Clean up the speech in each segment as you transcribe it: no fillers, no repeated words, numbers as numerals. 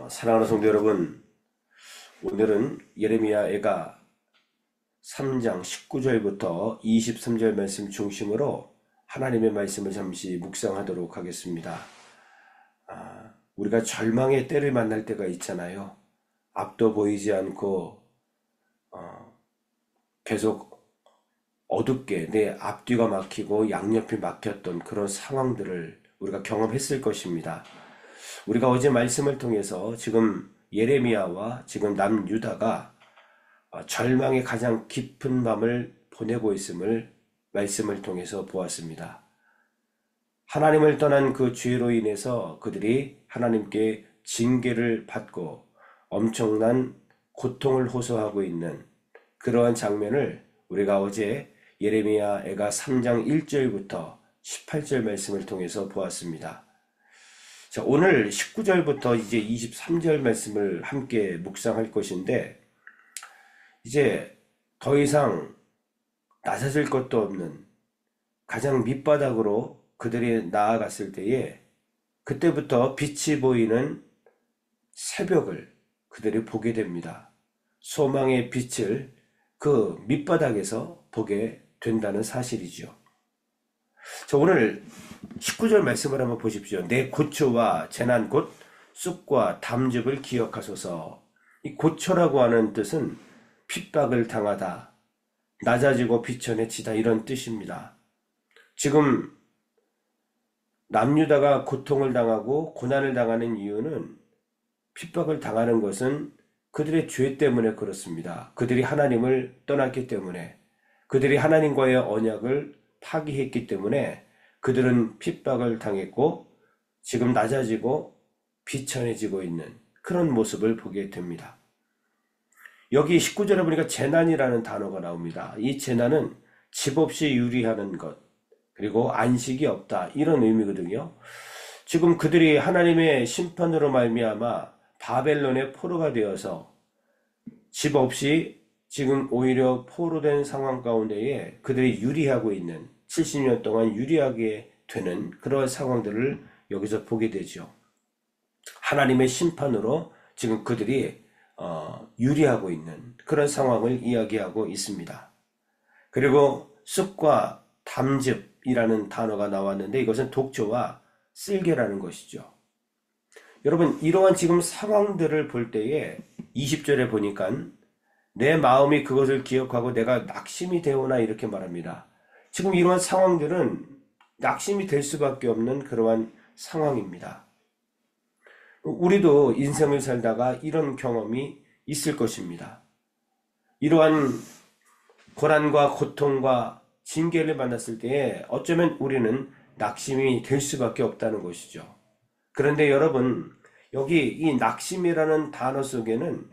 사랑하는 성도 여러분, 오늘은 예레미야애가 3장 19절부터 23절 말씀 중심으로 하나님의 말씀을 잠시 묵상하도록 하겠습니다. 우리가 절망의 때를 만날 때가 있잖아요. 앞도 보이지 않고 계속 어둡게 내 앞뒤가 막히고 양옆이 막혔던 그런 상황들을 우리가 경험했을 것입니다. 우리가 어제 말씀을 통해서 지금 예레미야와 지금 남유다가 절망의 가장 깊은 밤을 보내고 있음을 말씀을 통해서 보았습니다. 하나님을 떠난 그 죄로 인해서 그들이 하나님께 징계를 받고 엄청난 고통을 호소하고 있는 그러한 장면을 우리가 어제 예레미야애가 3장 1절부터 18절 말씀을 통해서 보았습니다. 자, 오늘 19절부터 이제 23절 말씀을 함께 묵상할 것인데, 이제 더 이상 낮아질 것도 없는 가장 밑바닥으로 그들이 나아갔을 때에 그때부터 빛이 보이는 새벽을 그들이 보게 됩니다. 소망의 빛을 그 밑바닥에서 보게 된다는 사실이죠. 자, 오늘 19절 말씀을 한번 보십시오. 내 고초와 재난 곧 쑥과 담즙을 기억하소서. 이 고초라고 하는 뜻은 핍박을 당하다, 낮아지고 비천해지다 이런 뜻입니다. 지금 남유다가 고통을 당하고 고난을 당하는 이유는 핍박을 당하는 것은 그들의 죄 때문에 그렇습니다. 그들이 하나님을 떠났기 때문에, 그들이 하나님과의 언약을 파기했기 때문에 그들은 핍박을 당했고 지금 낮아지고 비천해지고 있는 그런 모습을 보게 됩니다. 여기 19절에 보니까 재난이라는 단어가 나옵니다. 이 재난은 집 없이 유리하는 것, 그리고 안식이 없다 이런 의미거든요. 지금 그들이 하나님의 심판으로 말미암아 바벨론의 포로가 되어서 집 없이 지금 오히려 포로된 상황 가운데에 그들이 유리하고 있는 70년 동안 유리하게 되는 그런 상황들을 여기서 보게 되죠. 하나님의 심판으로 지금 그들이 유리하고 있는 그런 상황을 이야기하고 있습니다. 그리고 쑥과 담즙이라는 단어가 나왔는데 이것은 독초와 쓸개라는 것이죠. 여러분, 이러한 지금 상황들을 볼 때에 20절에 보니까 내 마음이 그것을 기억하고 내가 낙심이 되오나 이렇게 말합니다. 지금 이러한 상황들은 낙심이 될 수밖에 없는 그러한 상황입니다. 우리도 인생을 살다가 이런 경험이 있을 것입니다. 이러한 고난과 고통과 징계를 만났을 때에 어쩌면 우리는 낙심이 될 수밖에 없다는 것이죠. 그런데 여러분, 여기 이 낙심이라는 단어 속에는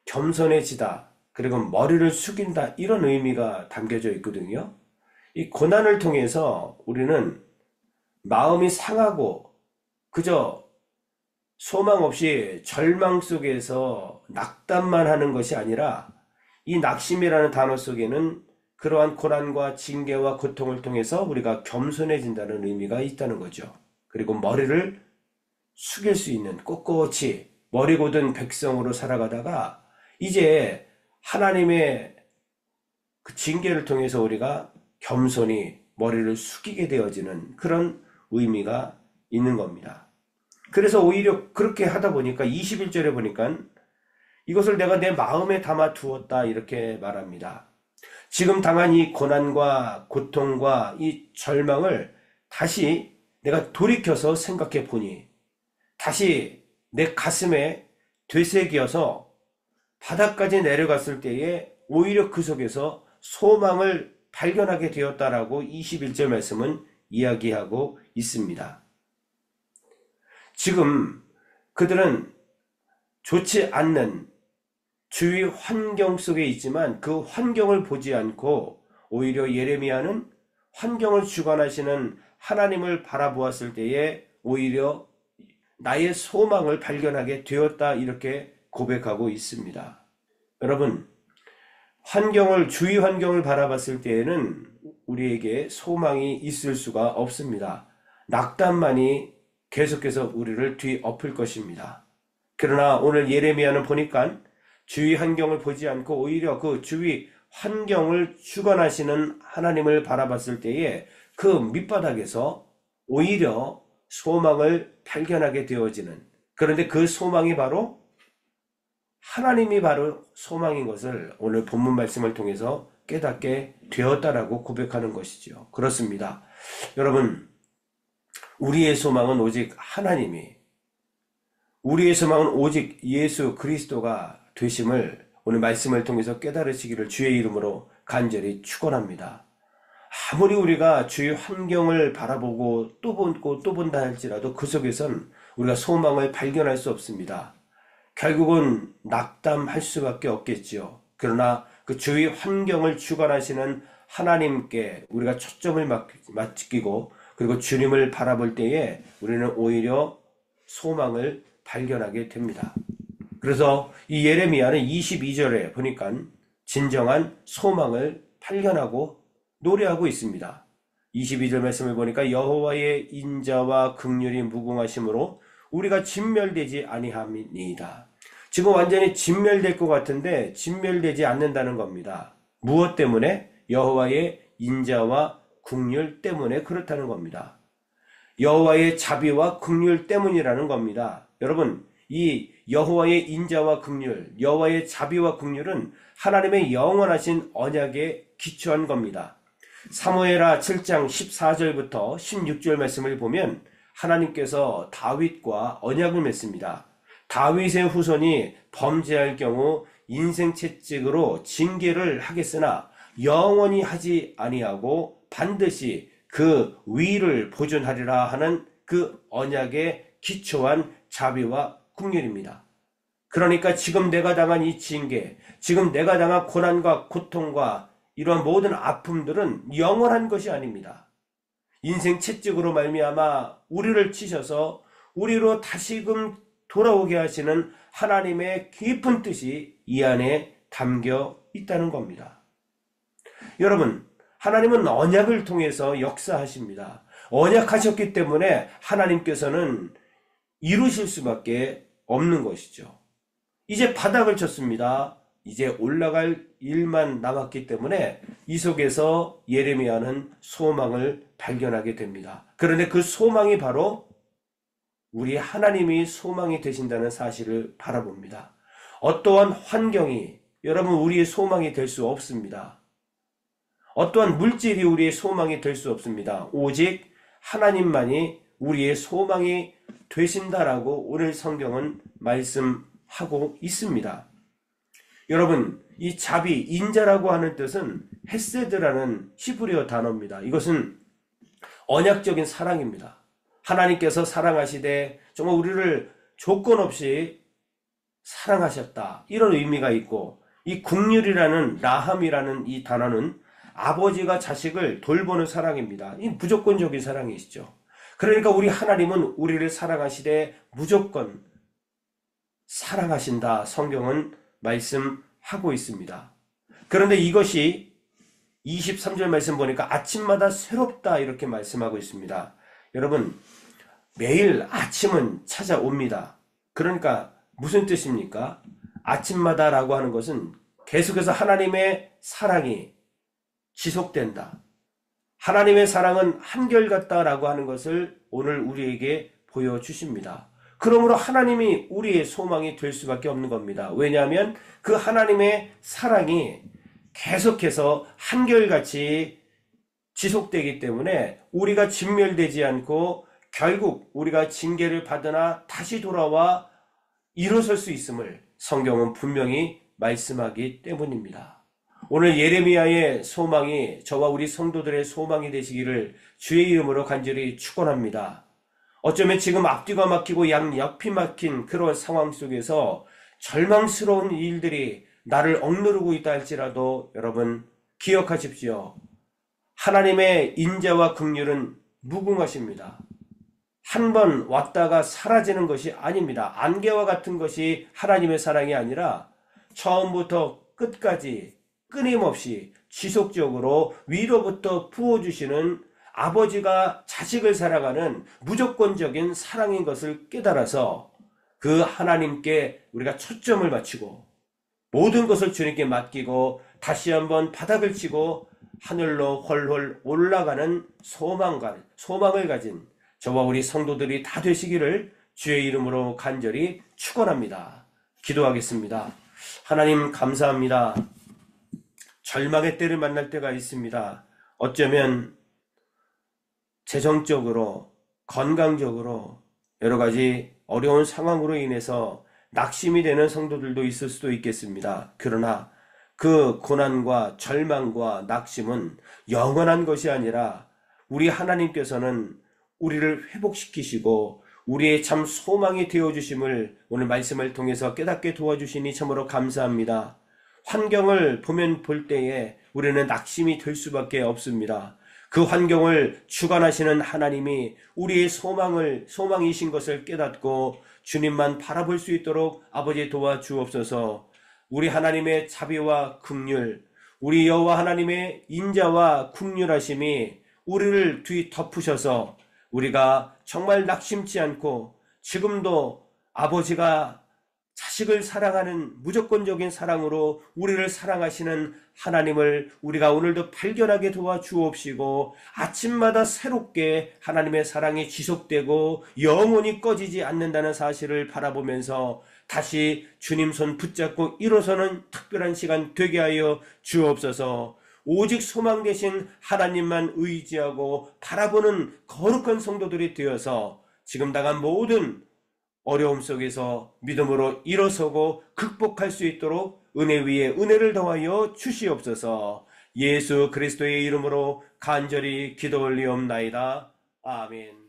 겸손해지다, 그리고 머리를 숙인다 이런 의미가 담겨져 있거든요. 이 고난을 통해서 우리는 마음이 상하고 그저 소망 없이 절망 속에서 낙담만 하는 것이 아니라 이 낙심이라는 단어 속에는 그러한 고난과 징계와 고통을 통해서 우리가 겸손해진다는 의미가 있다는 거죠. 그리고 머리를 숙일 수 있는 꼿꼿이 머리 곧은 백성으로 살아가다가 이제 하나님의 그 징계를 통해서 우리가 겸손히 머리를 숙이게 되어지는 그런 의미가 있는 겁니다. 그래서 오히려 그렇게 하다 보니까 21절에 보니까 이것을 내가 내 마음에 담아 두었다 이렇게 말합니다. 지금 당한 이 고난과 고통과 이 절망을 다시 내가 돌이켜서 생각해 보니 다시 내 가슴에 되새겨서 바닥까지 내려갔을 때에 오히려 그 속에서 소망을 발견하게 되었다라고 21절 말씀은 이야기하고 있습니다. 지금 그들은 좋지 않는 주위 환경 속에 있지만 그 환경을 보지 않고 오히려 예레미야는 환경을 주관하시는 하나님을 바라보았을 때에 오히려 나의 소망을 발견하게 되었다 이렇게 고백하고 있습니다. 여러분, 주위 환경을 바라봤을 때에는 우리에게 소망이 있을 수가 없습니다. 낙담만이 계속해서 우리를 뒤엎을 것입니다. 그러나 오늘 예레미야는 보니까 주위 환경을 보지 않고 오히려 그 주위 환경을 주관하시는 하나님을 바라봤을 때에 그 밑바닥에서 오히려 소망을 발견하게 되어지는, 그런데 그 소망이 바로 하나님이 바로 소망인 것을 오늘 본문 말씀을 통해서 깨닫게 되었다라고 고백하는 것이죠. 그렇습니다. 여러분, 우리의 소망은 오직 하나님이, 우리의 소망은 오직 예수 그리스도가 되심을 오늘 말씀을 통해서 깨달으시기를 주의 이름으로 간절히 축원합니다. 아무리 우리가 주위 환경을 바라보고 또 보고 또 본다 할지라도 그 속에선 우리가 소망을 발견할 수 없습니다. 결국은 낙담할 수밖에 없겠지요. 그러나 그 주위 환경을 주관하시는 하나님께 우리가 초점을 맞추고 그리고 주님을 바라볼 때에 우리는 오히려 소망을 발견하게 됩니다. 그래서 이 예레미야는 22절에 보니까 진정한 소망을 발견하고 노래하고 있습니다. 22절 말씀을 보니까 여호와의 인자와 긍휼이 무궁하심으로 우리가 진멸되지 아니함이니이다. 지금 완전히 진멸될 것 같은데 진멸되지 않는다는 겁니다. 무엇 때문에? 여호와의 인자와 긍휼 때문에 그렇다는 겁니다. 여호와의 자비와 긍휼 때문이라는 겁니다. 여러분, 이 여호와의 인자와 긍휼, 여호와의 자비와 긍휼은 하나님의 영원하신 언약에 기초한 겁니다. 사무엘하 7장 14절부터 16절 말씀을 보면 하나님께서 다윗과 언약을 맺습니다. 다윗의 후손이 범죄할 경우 인생 채찍으로 징계를 하겠으나 영원히 하지 아니하고 반드시 그 위를 보존하리라 하는 그 언약에 기초한 자비와 긍휼입니다. 그러니까 지금 내가 당한 이 징계, 지금 내가 당한 고난과 고통과 이러한 모든 아픔들은 영원한 것이 아닙니다. 인생 채찍으로 말미암아 우리를 치셔서 우리로 다시금 돌아오게 하시는 하나님의 깊은 뜻이 이 안에 담겨 있다는 겁니다. 여러분, 하나님은 언약을 통해서 역사하십니다. 언약하셨기 때문에 하나님께서는 이루실 수밖에 없는 것이죠. 이제 바닥을 쳤습니다. 이제 올라갈 일만 남았기 때문에 이 속에서 예레미야는 소망을 발견하게 됩니다. 그런데 그 소망이 바로 우리 하나님이 소망이 되신다는 사실을 바라봅니다. 어떠한 환경이 여러분 우리의 소망이 될 수 없습니다. 어떠한 물질이 우리의 소망이 될 수 없습니다. 오직 하나님만이 우리의 소망이 되신다라고 오늘 성경은 말씀하고 있습니다. 여러분, 이 자비, 인자라고 하는 뜻은 헤세드라는 히브리어 단어입니다. 이것은 언약적인 사랑입니다. 하나님께서 사랑하시되 정말 우리를 조건 없이 사랑하셨다. 이런 의미가 있고, 이 긍휼이라는 라함이라는 이 단어는 아버지가 자식을 돌보는 사랑입니다. 이 무조건적인 사랑이시죠. 그러니까 우리 하나님은 우리를 사랑하시되 무조건 사랑하신다. 성경은 말씀하고 있습니다. 그런데 이것이 23절 말씀 보니까 아침마다 새롭다 이렇게 말씀하고 있습니다. 여러분, 매일 아침은 찾아옵니다. 그러니까 무슨 뜻입니까? 아침마다라고 하는 것은 계속해서 하나님의 사랑이 지속된다. 하나님의 사랑은 한결같다라고 하는 것을 오늘 우리에게 보여주십니다. 그러므로 하나님이 우리의 소망이 될 수밖에 없는 겁니다. 왜냐하면 그 하나님의 사랑이 계속해서 한결같이 지속되기 때문에 우리가 진멸되지 않고 결국 우리가 징계를 받으나 다시 돌아와 일어설 수 있음을 성경은 분명히 말씀하기 때문입니다. 오늘 예레미야의 소망이 저와 우리 성도들의 소망이 되시기를 주의 이름으로 간절히 축원합니다. 어쩌면 지금 앞뒤가 막히고 양옆이 막힌 그런 상황 속에서 절망스러운 일들이 나를 억누르고 있다 할지라도 여러분 기억하십시오. 하나님의 인자와 긍휼은 무궁하십니다. 한 번 왔다가 사라지는 것이 아닙니다. 안개와 같은 것이 하나님의 사랑이 아니라 처음부터 끝까지 끊임없이 지속적으로 위로부터 부어주시는 아버지가 자식을 사랑하는 무조건적인 사랑인 것을 깨달아서 그 하나님께 우리가 초점을 맞추고 모든 것을 주님께 맡기고 다시 한번 바닥을 치고 하늘로 훨훨 올라가는 소망을 가진 저와 우리 성도들이 다 되시기를 주의 이름으로 간절히 축원합니다. 기도하겠습니다. 하나님 감사합니다. 절망의 때를 만날 때가 있습니다. 어쩌면 재정적으로, 건강적으로 여러 가지 어려운 상황으로 인해서 낙심이 되는 성도들도 있을 수도 있겠습니다. 그러나 그 고난과 절망과 낙심은 영원한 것이 아니라 우리 하나님께서는 우리를 회복시키시고 우리의 참 소망이 되어주심을 오늘 말씀을 통해서 깨닫게 도와주시니 참으로 감사합니다. 환경을 보면 볼 때에 우리는 낙심이 될 수밖에 없습니다. 그 환경을 주관하시는 하나님이 우리의 소망이신 것을 깨닫고 주님만 바라볼 수 있도록 아버지 도와주옵소서. 우리 하나님의 자비와 긍휼, 우리 여호와 하나님의 인자와 긍휼하심이 우리를 뒤덮으셔서 우리가 정말 낙심치 않고 지금도 아버지가 자식을 사랑하는 무조건적인 사랑으로 우리를 사랑하시는 하나님을 우리가 오늘도 발견하게 도와주옵시고 아침마다 새롭게 하나님의 사랑이 지속되고 영원히 꺼지지 않는다는 사실을 바라보면서 다시 주님 손 붙잡고 일어서는 특별한 시간 되게 하여 주옵소서. 오직 소망 되신 하나님만 의지하고 바라보는 거룩한 성도들이 되어서 지금 당한 모든 어려움 속에서 믿음으로 일어서고 극복할 수 있도록 은혜 위에 은혜를 더하여 주시옵소서. 예수 그리스도의 이름으로 간절히 기도 올리옵나이다. 아멘.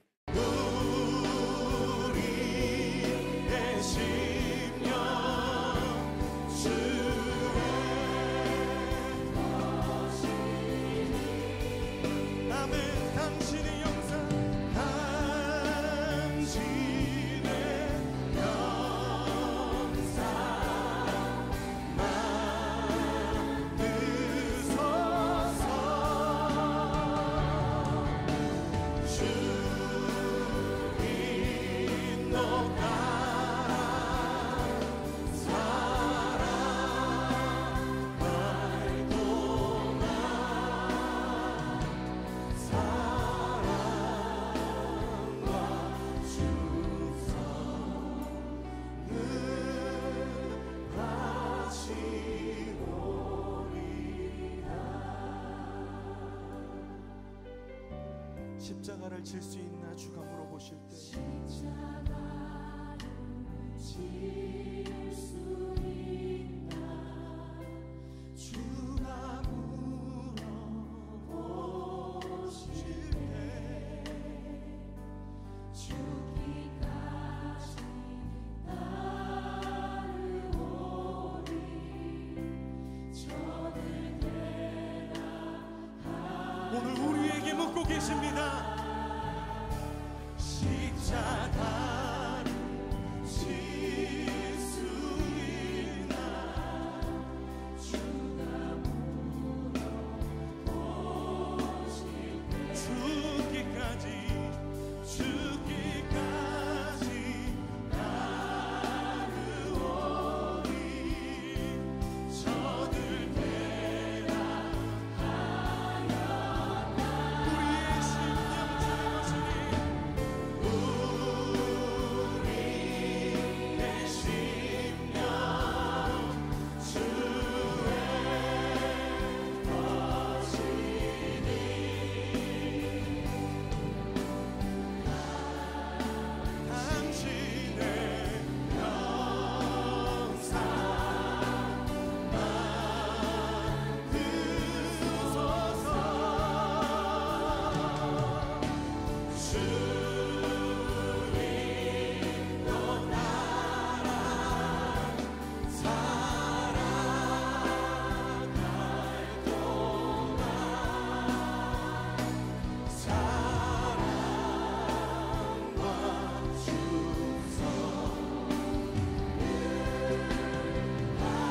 십자가를 질 수 있나 주가 물어보실 때 십자가를 질 수 있나 주가 물어보실 때 죽기까지 따르오리 저를 대라하리. 오늘 우리에게 묻고 계십니다. 십자가를 질 수 있나 주가 물어보실 때 죽기까지 따르오리 저들 우리의 심령 찾으시니 우리의 심령 주의 것이니 당신의 영상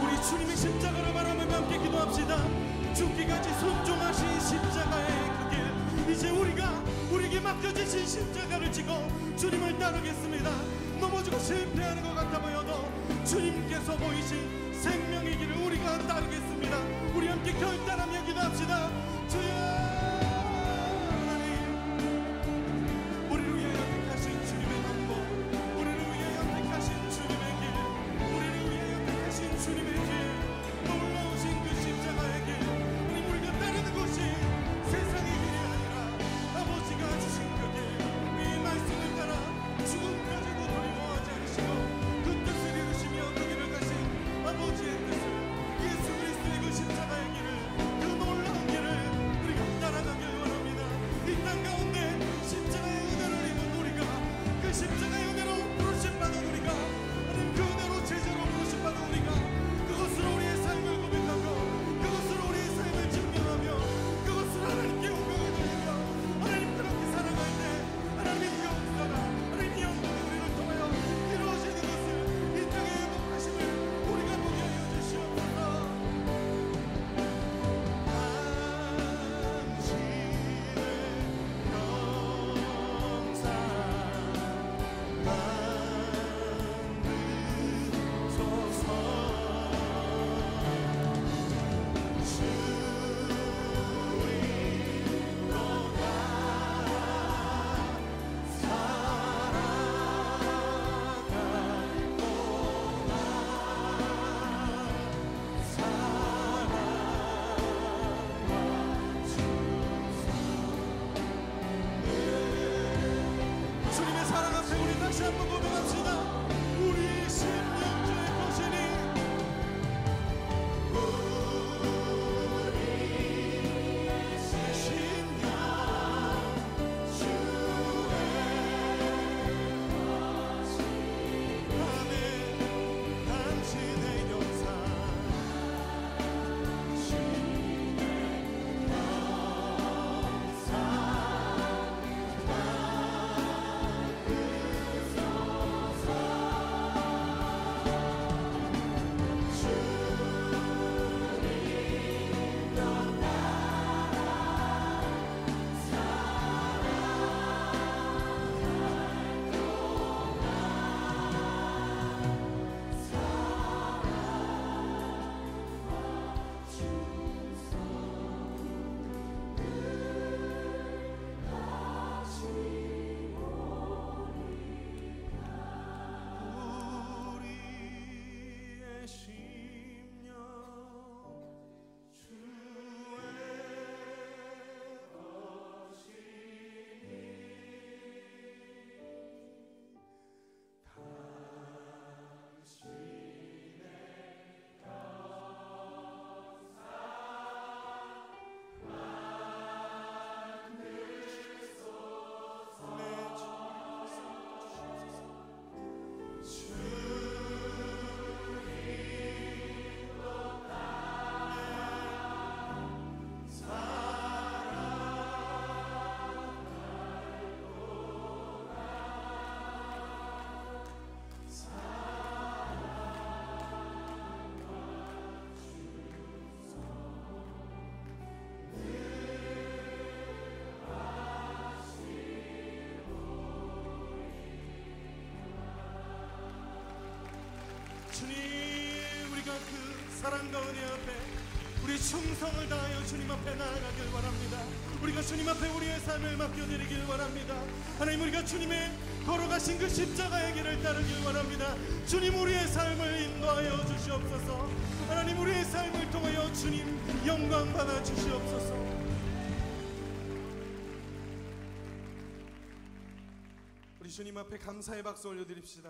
우리 주님의 십자가를 바라보며 함께 기도합시다. 죽기까지 순종하신 십자가의 그 길, 이제 우리가 우리에게 맡겨주신 십자가를 지고 주님을 따르겠습니다. 넘어지고 실패하는 것 같아 보여도 주님께서 보이신 생명의 길을 우리가 따르겠습니다. 우리 함께 결단하며 기도합시다. 주여 하나님, 우리를 위해 택하신 주님의 방법, 우리를 위해 택하신 주님의 길, 우리를 위해 택하신 주님의 길, 놀라우신 그 십자가의 길, 우리가 따르는 것이 세상의 길이 아니라 아버지가 주신 그 길, 이 말씀을 따라 죽음까지도 두려워하지 않으시고 그 뜻을 이루시며 그 길을 가신 아버지의 뜻을, 예수 그리스도의 그 십자가의 길을, 그 놀라운 길을 우리가 따라가길 원합니다. 이 땅 가운데 십자가의 은혜를 입은 우리가, 그 십자가의 은혜로 부르심받은 우리가, 하나님 그 은혜로 제자로 부르심받은 우리가 그것으로 우리의 삶을 고백하고 그것으로 우리의 삶을 증명하며 그것으로 하나님께 영광을 돌리며 하나님 그렇게 살아갈 때 하나님의 역사가, 하나님의 영광이 우리를 통하여 이루어지는 것을, 이 땅의 행복하심을 우리가 보게 하여 주시옵소서. 주님의 사랑 앞에 우리 다시 한번 고백합시다. 우리 심령주의 거신이, 우리의 심령 주의 아멘. 당신의 영상 우리의 심령 주의 것이니 당신의 주님, 우리가 그 사랑과 은혜 앞에 우리 충성을 다하여 주님 앞에 나아가길 원합니다. 우리가 주님 앞에 우리의 삶을 맡겨드리길 원합니다. 하나님, 우리가 주님의 걸어가신 그 십자가의 길을 따르길 원합니다. 주님, 우리의 삶을 인도하여 주시옵소서. 하나님, 우리의 삶을 통하여 주님 영광 받아 주시옵소서. 우리 주님 앞에 감사의 박수 올려드립시다.